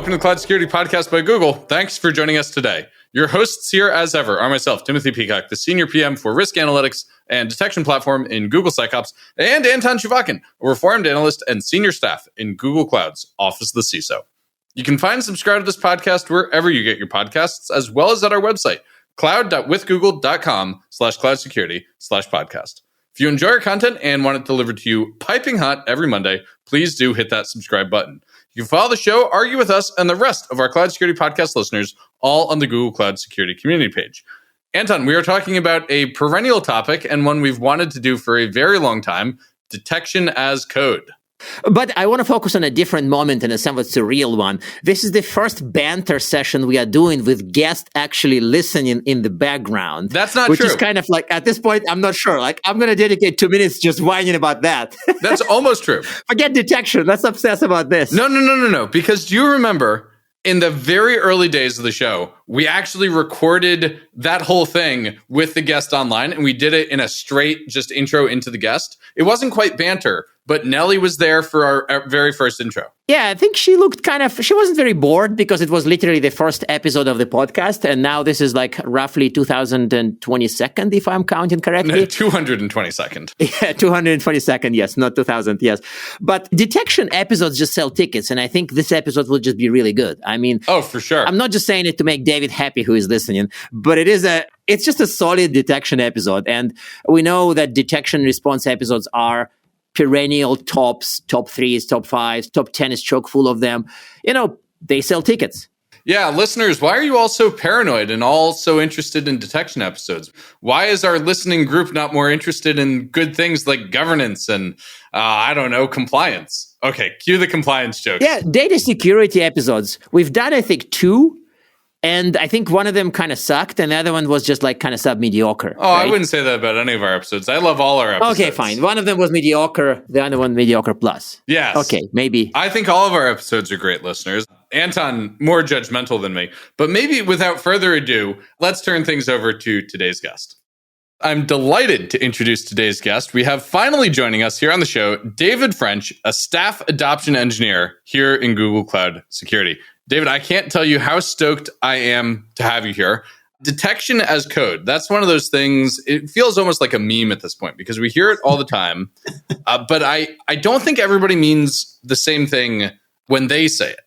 welcome to the Cloud Security Podcast by Google. Thanks for joining us today. Your hosts here, as ever, are myself, Timothy Peacock, the Senior PM for Risk Analytics and Detection Platform in Google SecOps, and Anton Shuvakin, a Reformed Analyst and Senior Staff in Google Cloud's Office of the CISO. You can find and subscribe to this podcast wherever you get your podcasts, as well as at our website, cloud.withgoogle.com/cloud-security/podcast. If you enjoy our content and want it delivered to you piping hot every Monday, please do hit that subscribe button. You can follow the show, argue with us, and the rest of our Cloud Security Podcast listeners all on the Google Cloud Security community page. Anton, we are talking about a perennial topic and one we've wanted to do for a very long time, detection as code. But I want to focus on a different moment and a somewhat surreal one. This is the first banter session we are doing with guests actually listening in the background. That's not which true. Which is kind of like, at this point, I'm not sure. Like, I'm going to dedicate 2 minutes just whining about that. That's almost true. Forget detection. Let's obsess about this. No. Because do you remember in the very early days of the show, we actually recorded that whole thing with the guest online, and we did it in a straight just intro into the guest. It wasn't quite banter, but Nellie was there for our very first intro. Yeah, I think she looked she wasn't very bored because it was literally the first episode of the podcast. And now this is like roughly 2022nd, if I'm counting correctly. 222nd. Yeah, 222nd, yes, not 2000, yes. But detection episodes just sell tickets. And I think this episode will just be really good. I mean, oh, for sure. I'm not just saying it to make David happy who is listening, but it's just a solid detection episode. And we know that detection response episodes are perennial tops, top 3s, top 5s, top 10 is chock full of them. You know, they sell tickets. Yeah, listeners, why are you all so paranoid and all so interested in detection episodes? Why is our listening group not more interested in good things like governance and, compliance? Okay, cue the compliance joke. Yeah, data security episodes. We've done, I think, 2. And I think one of them kind of sucked, and the other one was just like kind of sub-mediocre. Oh, right? I wouldn't say that about any of our episodes. I love all our episodes. Okay, fine. One of them was mediocre, the other one mediocre plus. Yes. Okay, maybe. I think all of our episodes are great, listeners. Anton, more judgmental than me. But maybe without further ado, let's turn things over to today's guest. I'm delighted to introduce today's guest. We have finally joining us here on the show, David French, a staff adoption engineer here in Google Cloud Security. David, I can't tell you how stoked I am to have you here. Detection as code, that's one of those things, it feels almost like a meme at this point because we hear it all the time. But I don't think everybody means the same thing when they say it.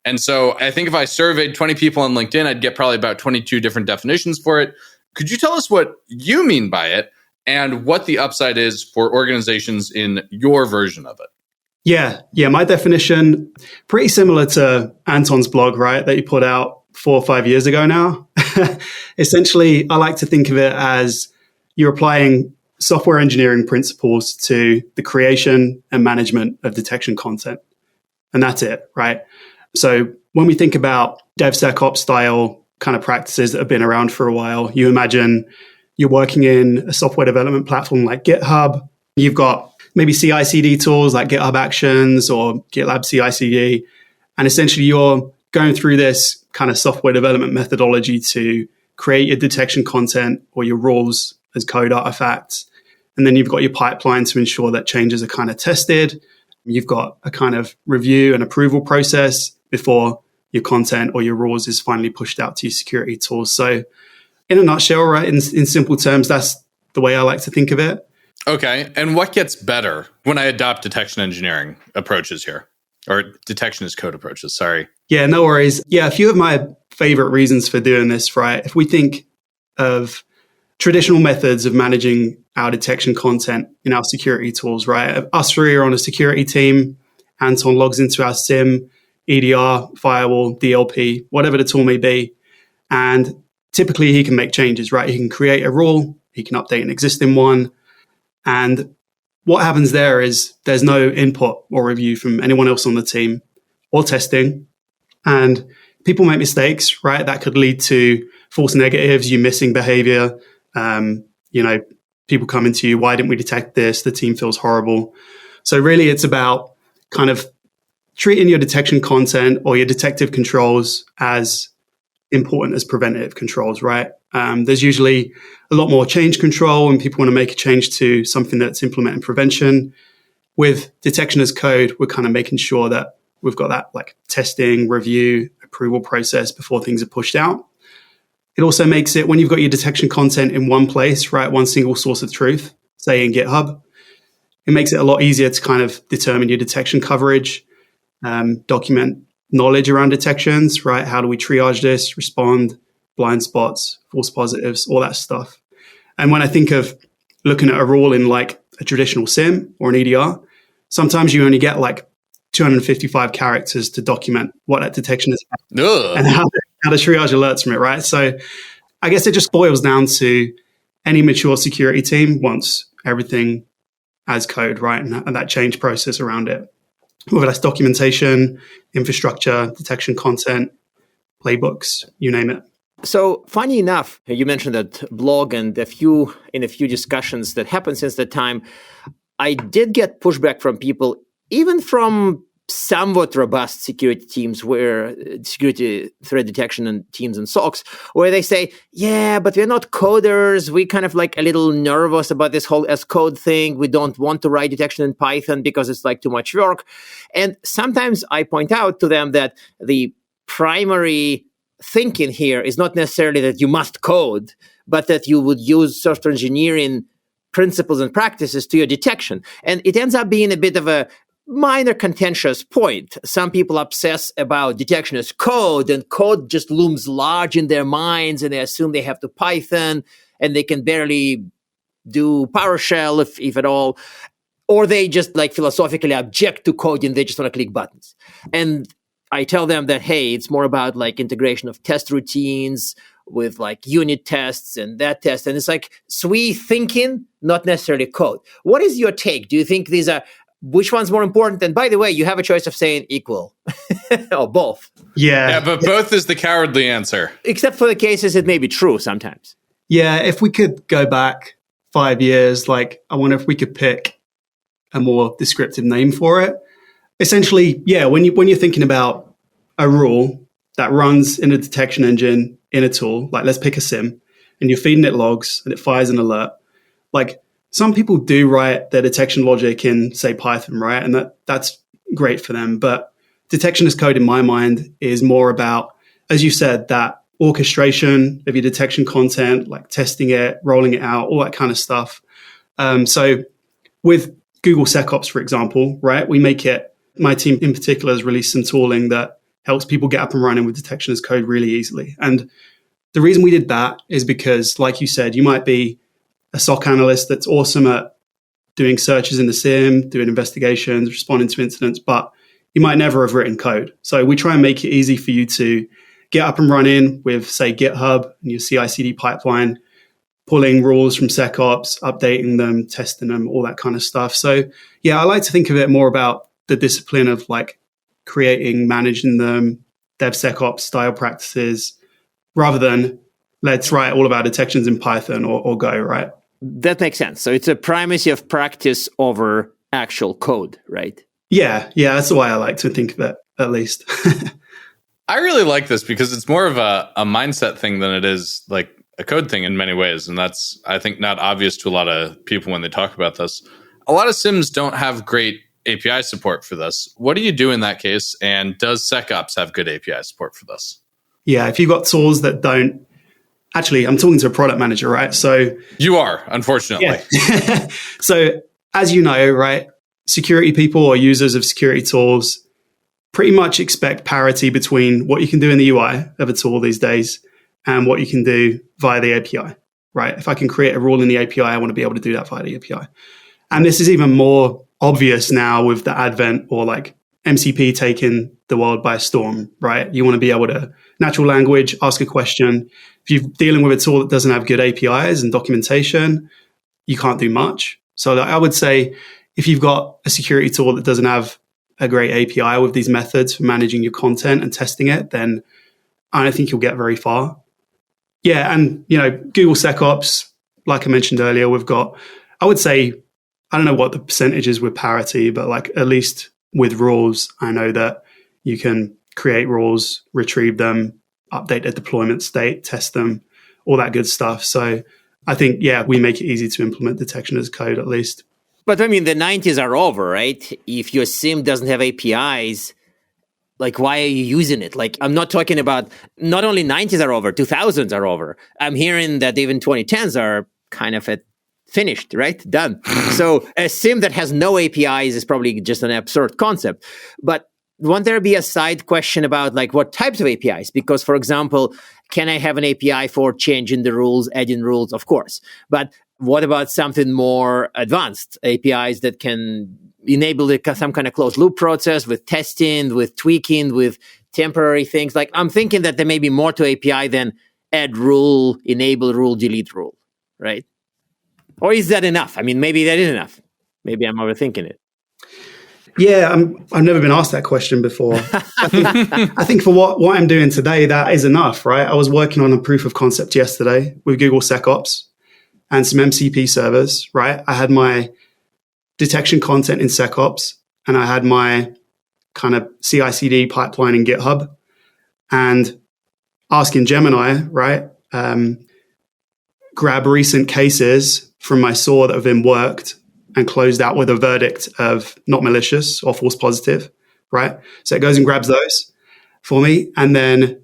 And so I think if I surveyed 20 people on LinkedIn, I'd get probably about 22 different definitions for it. Could you tell us what you mean by it and what the upside is for organizations in your version of it? Yeah. My definition, pretty similar to Anton's blog, right, that he put out 4 or 5 years ago now. Essentially, I like to think of it as you're applying software engineering principles to the creation and management of detection content. And that's it, right? So when we think about DevSecOps style kind of practices that have been around for a while, you imagine you're working in a software development platform like GitHub. You've got maybe CI/CD tools like GitHub Actions or GitLab CI/CD. And essentially you're going through this kind of software development methodology to create your detection content or your rules as code artifacts. And then you've got your pipeline to ensure that changes are kind of tested. You've got a kind of review and approval process before your content or your rules is finally pushed out to your security tools. So in a nutshell, right, in simple terms, that's the way I like to think of it. Okay. And what gets better when I adopt detection engineering approaches here? Or detection as code approaches, sorry. Yeah, no worries. Yeah, a few of my favorite reasons for doing this, right? If we think of traditional methods of managing our detection content in our security tools, right? Us three are on a security team. Anton logs into our SIEM, EDR, firewall, DLP, whatever the tool may be. And typically he can make changes, right? He can create a rule, he can update an existing one. And what happens there is there's no input or review from anyone else on the team or testing. And people make mistakes, right? That could lead to false negatives, you missing behavior. People coming to you, why didn't we detect this? The team feels horrible. So really it's about kind of treating your detection content or your detective controls as important as preventative controls, right? There's usually a lot more change control when people want to make a change to something that's implementing prevention. With detection as code, we're kind of making sure that we've got that like testing, review, approval process before things are pushed out. It also makes it, when you've got your detection content in one place, right, one single source of truth, say in GitHub, it makes it a lot easier to kind of determine your detection coverage, document knowledge around detections, right? How do we triage this, respond, blind spots, false positives, all that stuff. And when I think of looking at a rule in like a traditional SIEM or an EDR, sometimes you only get like 255 characters to document what that detection is and how to triage alerts from it, right? So I guess it just boils down to any mature security team wants everything as code, right? And that change process around it, whether that's documentation, infrastructure, detection content, playbooks, you name it. So funny enough, you mentioned that blog and in a few discussions that happened since that time, I did get pushback from people, even from somewhat robust security teams where security threat detection and teams and SOCs, where they say, yeah, but we're not coders. We kind of like a little nervous about this whole as code thing. We don't want to write detection in Python because it's like too much work. And sometimes I point out to them that the primary thinking here is not necessarily that you must code, but that you would use software engineering principles and practices to your detection. And it ends up being a bit of a minor contentious point. Some people obsess about detection as code, and code just looms large in their minds, and they assume they have to Python, and they can barely do PowerShell, if at all. Or they just like philosophically object to coding. They just want to click buttons. And I tell them that, hey, it's more about like integration of test routines with like unit tests and that test. And it's like SWE thinking, not necessarily code. What is your take? Do you think which one's more important? And by the way, you have a choice of saying equal or both. Yeah, but both is the cowardly answer. Except for the cases it may be true sometimes. Yeah, if we could go back 5 years, like I wonder if we could pick a more descriptive name for it. Essentially, yeah, when you're thinking about a rule that runs in a detection engine in a tool, like let's pick a SIEM, and you're feeding it logs and it fires an alert, like some people do write their detection logic in, say, Python, right? And that's great for them. But detection as code, in my mind, is more about, as you said, that orchestration of your detection content, like testing it, rolling it out, all that kind of stuff. So with Google SecOps, for example, right, we make it, my team in particular has released some tooling that helps people get up and running with detection as code really easily. And the reason we did that is because, like you said, you might be a SOC analyst that's awesome at doing searches in the SIEM, doing investigations, responding to incidents, but you might never have written code. So we try and make it easy for you to get up and running with, say, GitHub and your CI/CD pipeline, pulling rules from SecOps, updating them, testing them, all that kind of stuff. So yeah, I like to think of it more about the discipline of like creating, managing them, DevSecOps style practices, rather than let's write all of our detections in Python or Go, right? That makes sense. So it's a primacy of practice over actual code, right? Yeah, that's the way I like to think of it, at least. I really like this because it's more of a mindset thing than it is like a code thing in many ways. And that's, I think, not obvious to a lot of people when they talk about this. A lot of SIEMs don't have great API support for this. What do you do in that case? And does SecOps have good API support for this? Yeah, if you've got tools that don't, actually, I'm talking to a product manager, right? So you are, unfortunately. Yeah. So as you know, right, security people or users of security tools pretty much expect parity between what you can do in the UI of a tool these days and what you can do via the API, right? If I can create a rule in the API, I want to be able to do that via the API. And this is even more obvious now with the advent or like MCP taking the world by storm, right? You want to be able to natural language, ask a question. If you're dealing with a tool that doesn't have good APIs and documentation, you can't do much. So I would say if you've got a security tool that doesn't have a great API with these methods for managing your content and testing it, then I don't think you'll get very far. Yeah, and Google SecOps, like I mentioned earlier, we've got, I would say, I don't know what the percentage is with parity, but like at least with rules, I know that you can create rules, retrieve them, update their deployment state, test them, all that good stuff. So I think, yeah, we make it easy to implement detection as code at least. But I mean, the 90s are over, right? If your SIEM doesn't have APIs, Like, why are you using it? Like, I'm not talking about not only 90s are over, 2000s are over. I'm hearing that even 2010s are kind of finished, right? Done. So a SIEM that has no APIs is probably just an absurd concept. But won't there be a side question about like what types of APIs? Because, for example, can I have an API for changing the rules, adding rules? Of course. But what about something more advanced, APIs that can enable some kind of closed loop process with testing, with tweaking, with temporary things? Like, I'm thinking that there may be more to API than add rule, enable rule, delete rule, right? Or is that enough? I mean, maybe that is enough. Maybe I'm overthinking it. Yeah, I've never been asked that question before. I think for what I'm doing today, that is enough, right? I was working on a proof of concept yesterday with Google SecOps and some MCP servers, right? I had my detection content in SecOps, and I had my kind of CI/CD pipeline in GitHub, and asking Gemini, right, grab recent cases from my SOAR that have been worked and closed out with a verdict of not malicious or false positive, right? So it goes and grabs those for me. And then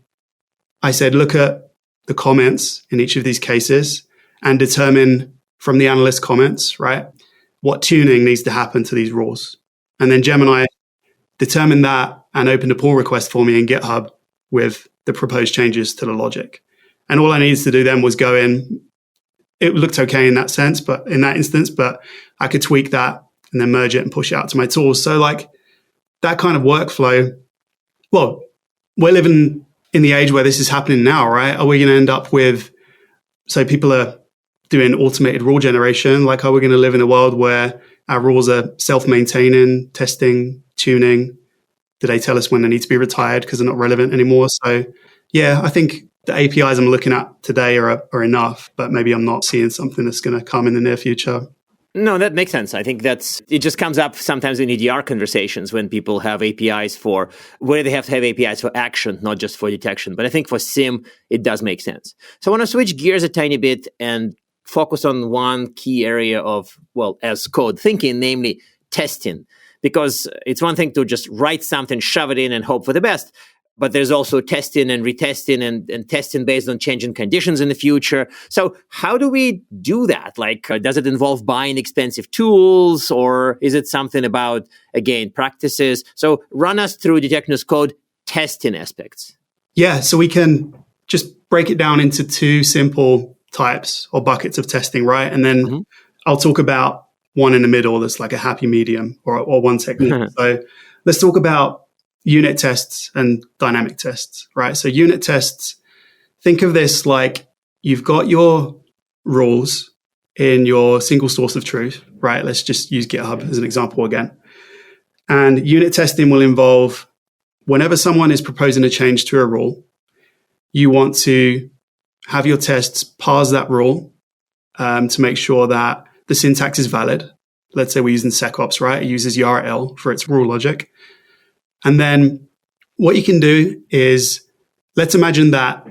I said, look at the comments in each of these cases and determine from the analyst comments, right, what tuning needs to happen to these rules. And then Gemini determined that and opened a pull request for me in GitHub with the proposed changes to the logic. And all I needed to do then was go in. It looked okay in that sense, but in that instance, but I could tweak that and then merge it and push it out to my tools. So like that kind of workflow, well, we're living in the age where this is happening now, right? Are we going to end up with, so people are doing automated rule generation? Like, are we going to live in a world where our rules are self-maintaining, testing, tuning? Do they tell us when they need to be retired because they're not relevant anymore? So yeah, I think the APIs I'm looking at today are enough, but maybe I'm not seeing something that's going to come in the near future. No, that makes sense. I think it just comes up sometimes in EDR conversations when people have APIs where they have to have APIs for action, not just for detection. But I think for SIEM, it does make sense. So I want to switch gears a tiny bit and focus on one key area of, well, as code thinking, namely testing. Because it's one thing to just write something, shove it in and hope for the best. But there's also testing and retesting and testing based on changing conditions in the future. So how do we do that? Like, does it involve buying expensive tools, or is it something about, again, practices? So run us through Detection's code testing aspects. Yeah, so we can just break it down into two simple types or buckets of testing, right? And then I'll talk about one in the middle that's like a happy medium or one technique. So let's talk about unit tests and dynamic tests, right? So unit tests, think of this like you've got your rules in your single source of truth, right? Let's just use GitHub as an example again. And unit testing will involve whenever someone is proposing a change to a rule, you want to have your tests parse that rule to make sure that the syntax is valid. Let's say we're using SecOps, right? It uses URL for its rule logic. And then what you can do is, let's imagine that,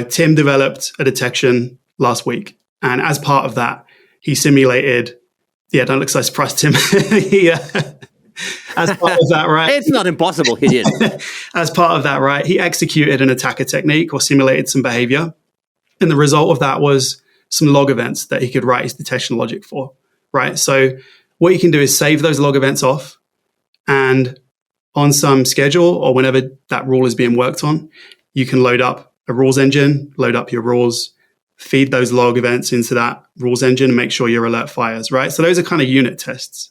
Tim developed a detection last week. And as part of that, he simulated, don't look so surprised, Tim. As part of that, right? It's not impossible, he did. As part of that, right, he executed an attacker technique or simulated some behavior. And the result of that was some log events that he could write his detection logic for, right? So what you can do is save those log events off, and on some schedule or whenever that rule is being worked on, you can load up a rules engine, load up your rules, feed those log events into that rules engine and make sure your alert fires, right? So those are kind of unit tests,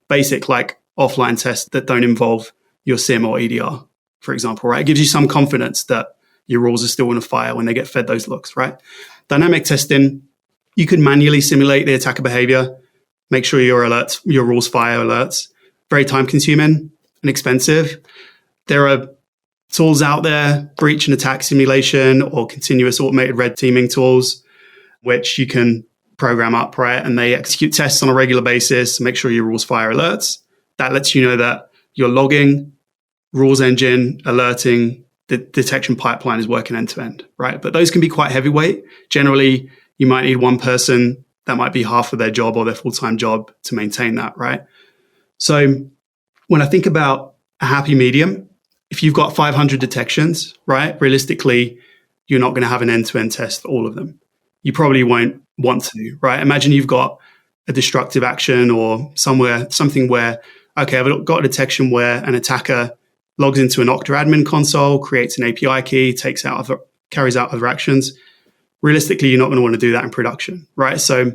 basic like offline tests that don't involve your SIEM or EDR, for example, right? It gives you some confidence that your rules are still going to fire when they get fed those logs, right? Dynamic testing, you could manually simulate the attacker behavior, make sure your rules fire alerts. Very time consuming and expensive. There are tools out there, breach and attack simulation or continuous automated red teaming tools, which you can program up, right? And they execute tests on a regular basis, make sure your rules fire alerts. That lets you know that your logging, rules engine, alerting, the detection pipeline is working end to end, right? But those can be quite heavyweight. Generally, you might need one person. That might be half of their job or their full-time job to maintain that, right? So when I think about a happy medium, if you've got 500 detections, right, realistically, you're not going to have an end-to-end test for all of them. You probably won't want to, right? Imagine you've got a destructive action or something where, okay, I've got a detection where an attacker logs into an Okta admin console, creates an API key, carries out other actions. Realistically, you're not going to want to do that in production, right? So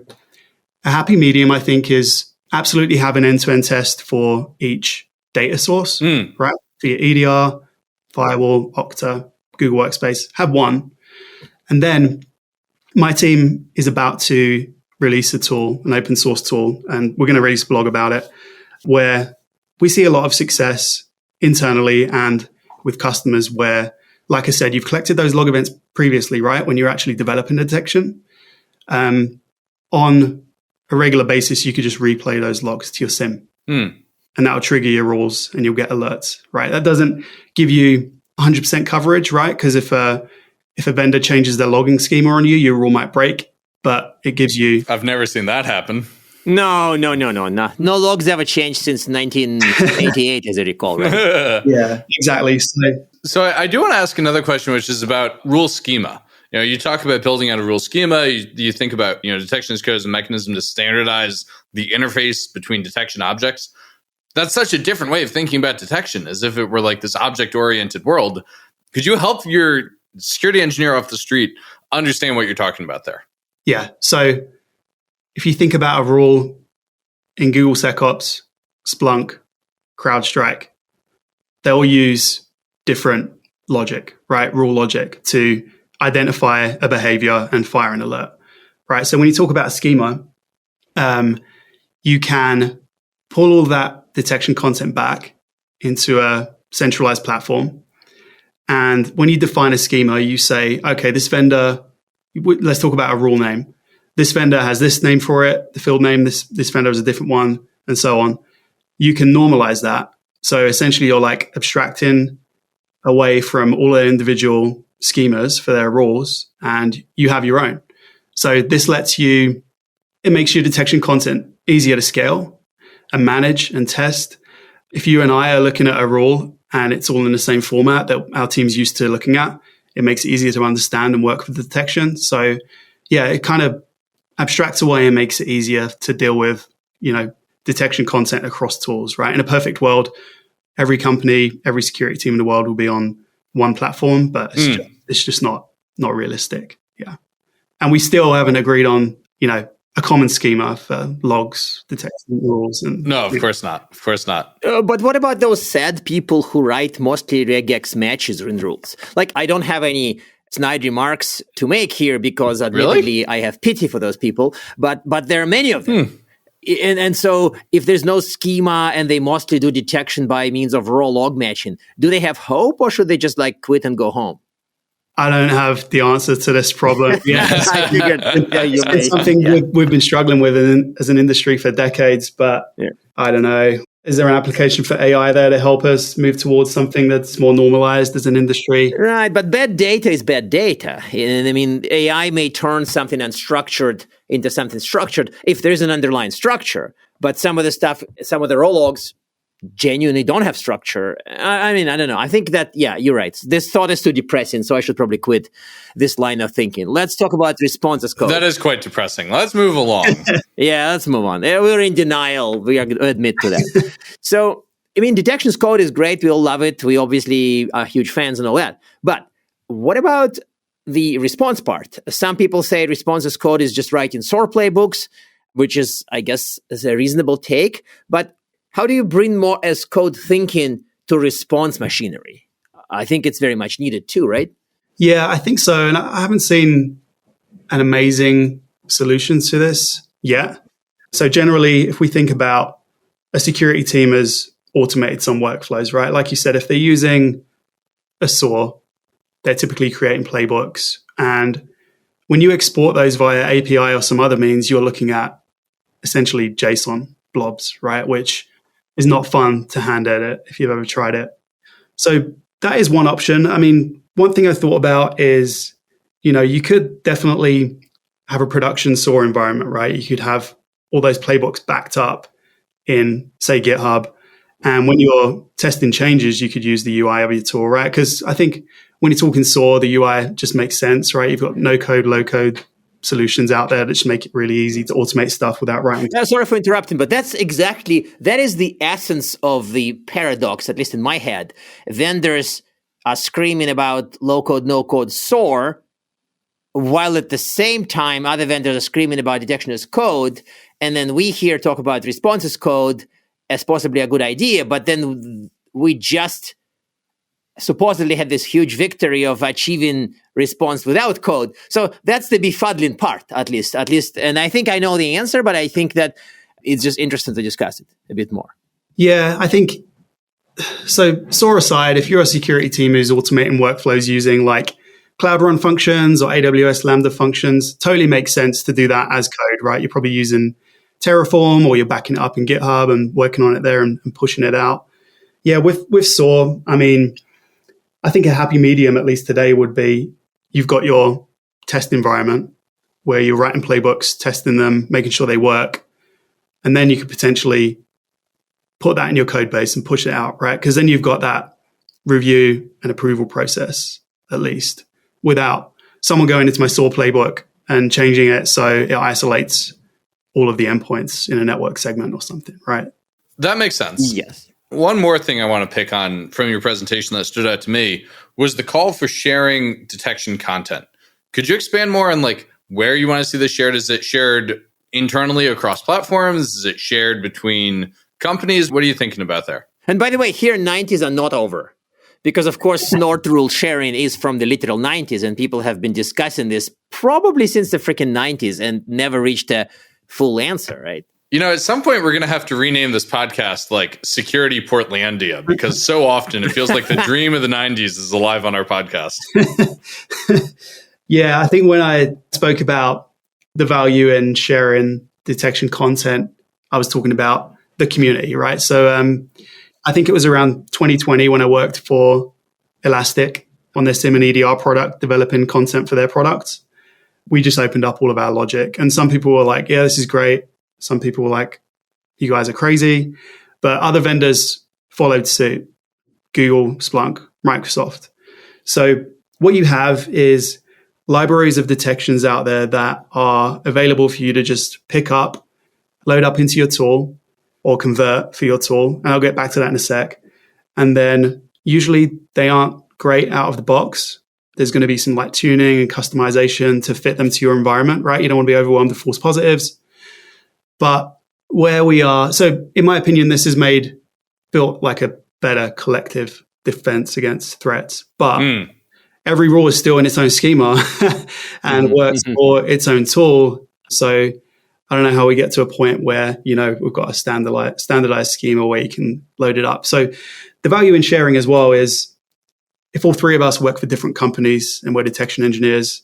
a happy medium, I think, is absolutely have an end-to-end test for each data source, right? For your EDR, firewall, Okta, Google Workspace, have one. And then my team is about to release a tool, an open source tool, and we're going to release a blog about it, where we see a lot of success internally and with customers where, like I said, you've collected those log events previously, right? When you're actually developing a detection. On a regular basis, you could just replay those logs to your SIEM. And that'll trigger your rules and you'll get alerts, right? That doesn't give you 100% coverage, right? Because if a vendor changes their logging schema on you, your rule might break, but it gives you... I've never seen that happen. No. No logs ever changed since 1988, as I recall, right? Yeah, exactly. So I do want to ask another question, which is about rule schema. You know, you talk about building out a rule schema. You think about, detection as code as a mechanism to standardize the interface between detection objects. That's such a different way of thinking about detection, as if it were like this object-oriented world. Could you help your security engineer off the street understand what you're talking about there? Yeah. So if you think about a rule in Google SecOps, Splunk, CrowdStrike, they all use different logic, right? Rule logic to identify a behavior and fire an alert, right? So when you talk about a schema, you can pull all that detection content back into a centralized platform. And when you define a schema, you say, okay, this vendor, let's talk about a rule name. This vendor has this name for it, the field name, this vendor has a different one, and so on. You can normalize that. So essentially, you're like abstracting away from all the individual schemas for their rules, and you have your own. So this it makes your detection content easier to scale and manage and test. If you and I are looking at a rule and it's all in the same format that our team's used to looking at, it makes it easier to understand and work with the detection. So yeah, it kind of abstracts away and makes it easier to deal with, detection content across tools, right? In a perfect world, every company, every security team in the world will be on one platform, but it's just not realistic. Yeah. And we still haven't agreed on, a common schema for logs, detection rules. No, of course not. Of course not. But what about those sad people who write mostly regex matches in rules? Like, I don't have any snide remarks to make here because admittedly I have pity for those people, but there are many of them. And so if there's no schema and they mostly do detection by means of raw log matching, do they have hope or should they just quit and go home? I don't have the answer to this problem. Yeah, it's something we've been struggling with as an industry for decades, but I don't know. Is there an application for AI there to help us move towards something that's more normalized as an industry? Right, but bad data is bad data. And I mean, AI may turn something unstructured into something structured if there's an underlying structure. But some of the raw logs genuinely don't have structure. I mean, I don't know. I think that, you're right. This thought is too depressing, so I should probably quit this line of thinking. Let's talk about response as code. That is quite depressing. Let's move along. Let's move on. We're in denial. We admit to that. So, I mean, detection as code is great. We all love it. We obviously are huge fans and all that. But what about the response part? Some people say response as code is just writing SOAR playbooks, which is, I guess, is a reasonable take. But how do you bring more as code thinking to response machinery? I think it's very much needed too, right? Yeah, I think so. And I haven't seen an amazing solution to this yet. So generally, if we think about a security team as automated some workflows, right? Like you said, if they're using a SOAR, they're typically creating playbooks. And when you export those via API or some other means, you're looking at essentially JSON blobs, right? Which is not fun to hand edit if you've ever tried it. So that is one option. I mean, one thing I thought about is, you could definitely have a production SOAR environment, right? You could have all those playbooks backed up in, say, GitHub, And when you're testing changes, you could use the UI of your tool, right? Because I think when you're talking SOAR, the UI just makes sense, right? You've got no code, low code solutions out there that just make it really easy to automate stuff without writing. Sorry for interrupting, but that is the essence of the paradox, at least in my head. Vendors are screaming about low code, no code SOAR, while at the same time, other vendors are screaming about detection as code. And then we here talk about response as code as possibly a good idea, but then we just supposedly had this huge victory of achieving response without code. So that's the befuddling part, at least. And I think I know the answer, but I think that it's just interesting to discuss it a bit more. Yeah, I think, so SOAR aside, if you're a security team who's automating workflows using like Cloud Run functions or AWS Lambda functions, totally makes sense to do that as code, right? You're probably using Terraform, or you're backing it up in GitHub and working on it there and pushing it out. Yeah, with SOAR, I mean, I think a happy medium, at least today, would be you've got your test environment where you're writing playbooks, testing them, making sure they work. And then you could potentially put that in your code base and push it out, right? Because then you've got that review and approval process, at least, without someone going into my SOAR playbook and changing it so it isolates all of the endpoints in a network segment or something, right? That makes sense. Yes. One more thing I want to pick on from your presentation that stood out to me was the call for sharing detection content. Could you expand more on like where you want to see this shared? Is it shared internally across platforms? Is it shared between companies? What are you thinking about there? And by the way, here 90s are not over. Because, of course, snort rule sharing is from the literal 90s, and people have been discussing this probably since the freaking 90s and never reached a full answer, right? You know, at some point, we're going to have to rename this podcast like Security Portlandia, because so often it feels like the dream of the 90s is alive on our podcast. Yeah, I think when I spoke about the value in sharing detection content, I was talking about the community, right? So I think it was around 2020 when I worked for Elastic on their SIEM and EDR product, developing content for their products. We just opened up all of our logic. And some people were like, yeah, this is great. Some people were like, you guys are crazy. But other vendors followed suit. Google, Splunk, Microsoft. So what you have is libraries of detections out there that are available for you to just pick up, load up into your tool, or convert for your tool. And I'll get back to that in a sec. And then usually they aren't great out of the box. There's going to be some like tuning and customization to fit them to your environment, right? You don't want to be overwhelmed with false positives. But where we are, so in my opinion, this is built like a better collective defense against threats. But every rule is still in its own schema and works for its own tool. So I don't know how we get to a point where, you know, we've got a standardized schema where you can load it up. So the value in sharing as well is if all three of us work for different companies and we're detection engineers,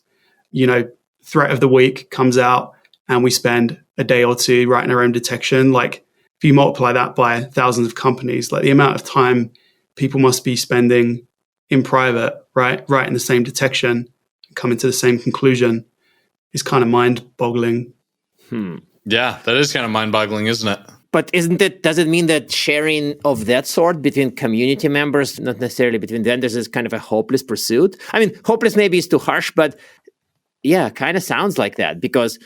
you know, threat of the week comes out and we spend a day or two writing our own detection. Like if you multiply that by thousands of companies, like the amount of time people must be spending in private, right, writing the same detection, coming to the same conclusion is kind of mind-boggling. Yeah, that is kind of mind-boggling, isn't it? But does it mean that sharing of that sort between community members, not necessarily between vendors, is kind of a hopeless pursuit? I mean, hopeless maybe is too harsh, but yeah, kind of sounds like that because,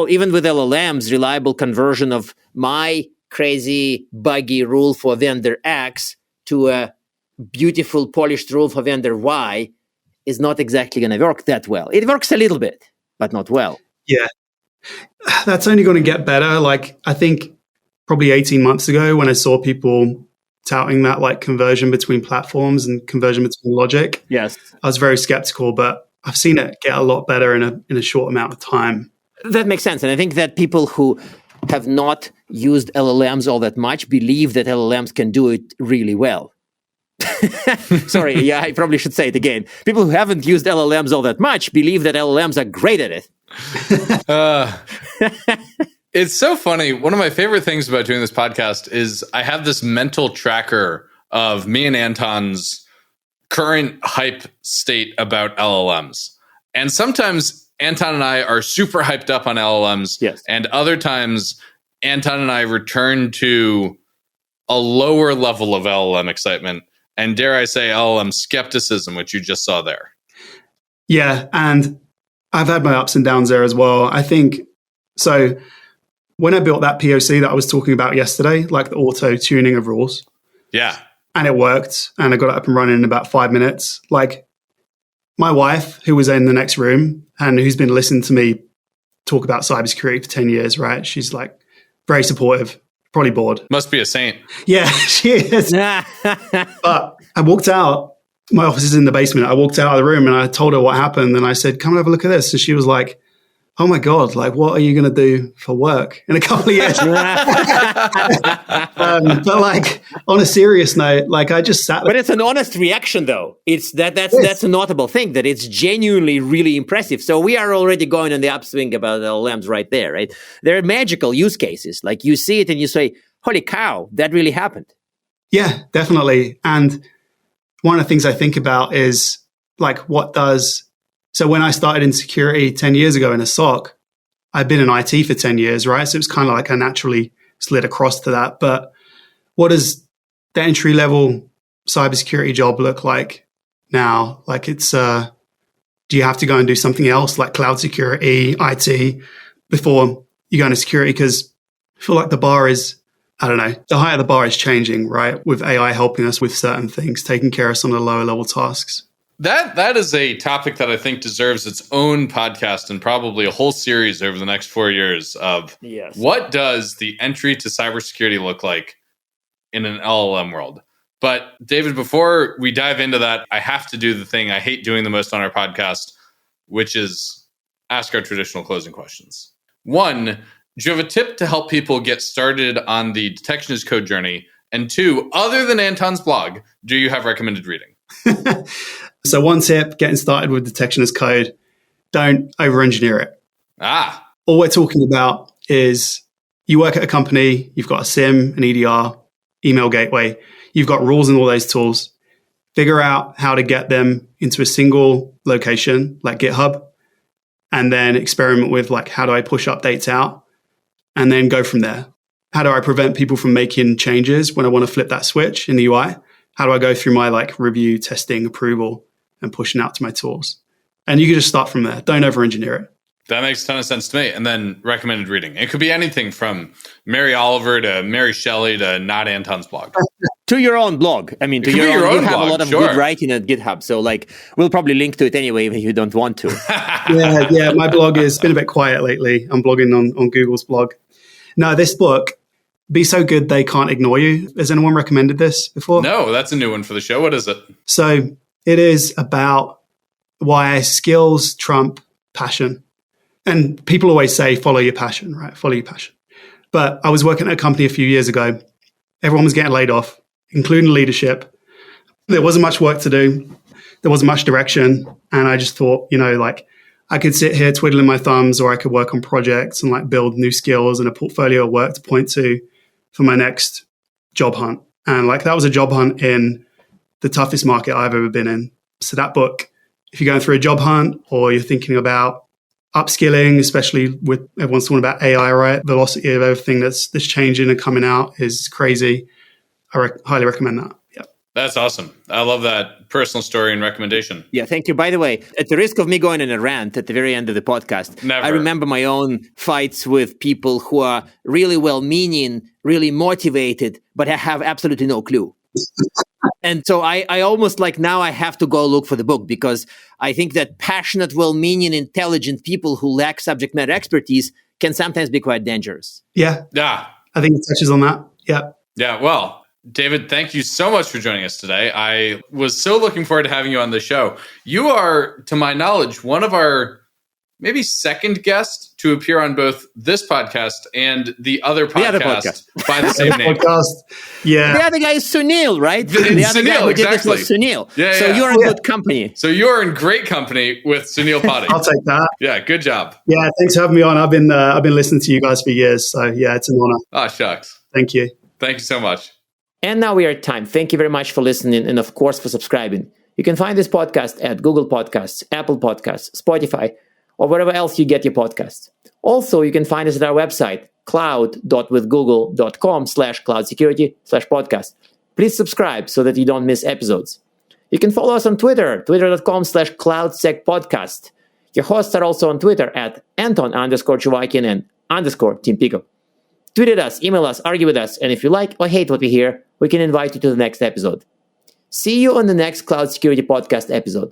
even with LLMs, reliable conversion of my crazy, buggy rule for vendor X to a beautiful, polished rule for vendor Y is not exactly going to work that well. It works a little bit, but not well. Yeah. That's only going to get better. Like, I think probably 18 months ago when I saw people touting that like conversion between platforms and conversion between logic. Yes. I was very skeptical, but I've seen it get a lot better in a short amount of time. That makes sense. And I think that people who have not used LLMs all that much believe that LLMs can do it really well. Sorry, yeah, I probably should say it again. People who haven't used LLMs all that much believe that LLMs are great at it. It's so funny. One of my favorite things about doing this podcast is I have this mental tracker of me and Anton's current hype state about LLMs. And sometimes Anton and I are super hyped up on LLMs. Yes. And other times Anton and I return to a lower level of LLM excitement and, dare I say, LLM skepticism, which you just saw there. Yeah, and I've had my ups and downs there as well. I think, so when I built that POC that I was talking about yesterday, like the auto tuning of rules. Yeah. And it worked, and I got it up and running in about 5 minutes. Like, my wife, who was in the next room and who's been listening to me talk about cybersecurity for 10 years, right? She's like very supportive, probably bored. Must be a saint. Yeah, she is. But I walked out. My office is in the basement. I walked out of the room and I told her what happened. And I said, come and have a look at this. And she was like, oh my God, like, what are you going to do for work in a couple of years? But like, on a serious note, like, I just sat there. But it's an honest reaction, though. That's a notable thing, that it's genuinely really impressive. So we are already going on the upswing about LLMs right there, right? They're magical use cases. Like, you see it and you say, holy cow, that really happened. Yeah, definitely. And one of the things I think about is like, so when I started in security 10 years ago in a SOC, I've been in IT for 10 years, right? So it was kind of like I naturally slid across to that. But what does the entry level cybersecurity job look like now? Like, it's, do you have to go and do something else like cloud security, IT, before you go into security? Because I feel like the bar is, I don't know, the higher the bar is changing, right? With AI helping us with certain things, taking care of some of the lower level tasks. That is a topic that I think deserves its own podcast and probably a whole series over the next 4 years of what does the entry to cybersecurity look like in an LLM world. But David, before we dive into that, I have to do the thing I hate doing the most on our podcast, which is ask our traditional closing questions. One, do you have a tip to help people get started on the detection as code journey? And two, other than Anton's blog, do you have recommended reading? So one tip, getting started with detection as code, don't over-engineer it. All we're talking about is you work at a company, you've got a SIEM, an EDR, email gateway, you've got rules in all those tools. Figure out how to get them into a single location like GitHub, and then experiment with like, how do I push updates out? And then go from there. How do I prevent people from making changes when I want to flip that switch in the UI? How do I go through my like review, testing, approval, and pushing out to my tools? And you can just start from there. Don't over-engineer it. That makes a ton of sense to me. And then recommended reading. It could be anything from Mary Oliver to Mary Shelley to not Anton's blog. To your own blog. I mean, to your own. You have blog, a lot of good writing at GitHub. So like, we'll probably link to it anyway if you don't want to. Yeah. My blog has been a bit quiet lately. I'm blogging on Google's blog. No, this book, Be So Good They Can't Ignore You. Has anyone recommended this before? No, that's a new one for the show. What is it? So it is about why skills trump passion. And people always say, follow your passion, right? Follow your passion. But I was working at a company a few years ago. Everyone was getting laid off, including leadership. There wasn't much work to do. There wasn't much direction. And I just thought, like, I could sit here twiddling my thumbs, or I could work on projects and like build new skills and a portfolio of work to point to for my next job hunt. And like, that was a job hunt in the toughest market I've ever been in. So that book, if you're going through a job hunt or you're thinking about upskilling, especially with everyone's talking about AI, right? Velocity of everything that's changing and coming out is crazy. I highly recommend that. Yeah. That's awesome. I love that personal story and recommendation. Yeah, thank you. By the way, at the risk of me going on a rant at the very end of the podcast, Never. I remember my own fights with people who are really well-meaning, really motivated, but have absolutely no clue. And so I almost like now I have to go look for the book, because I think that passionate, well-meaning, intelligent people who lack subject matter expertise can sometimes be quite dangerous. Yeah. I think it touches on that. Yeah. Yeah. Well, David, thank you so much for joining us today. I was so looking forward to having you on the show. You are, to my knowledge, one of our maybe second guest to appear on both this podcast and the other podcast by the same name. Yeah. The other guy is Sunil, right? The other guy who did this was Sunil. Yeah, so you're in good company. So you're in great company with Sunil Pati. I'll take that. Yeah, good job. Yeah, thanks for having me on. I've been listening to you guys for years. So yeah, it's an honor. Oh, shucks. Thank you. Thank you so much. And now we are at time. Thank you very much for listening, and of course for subscribing. You can find this podcast at Google Podcasts, Apple Podcasts, Spotify, or wherever else you get your podcasts. Also, you can find us at our website, cloud.withgoogle.com/cloudsecurity/podcast. Please subscribe so that you don't miss episodes. You can follow us on Twitter, twitter.com/cloudsecpodcast. Your hosts are also on Twitter at Anton_Chuvakin and _Team Pico. Tweet at us, email us, argue with us, and if you like or hate what we hear, we can invite you to the next episode. See you on the next Cloud Security Podcast episode.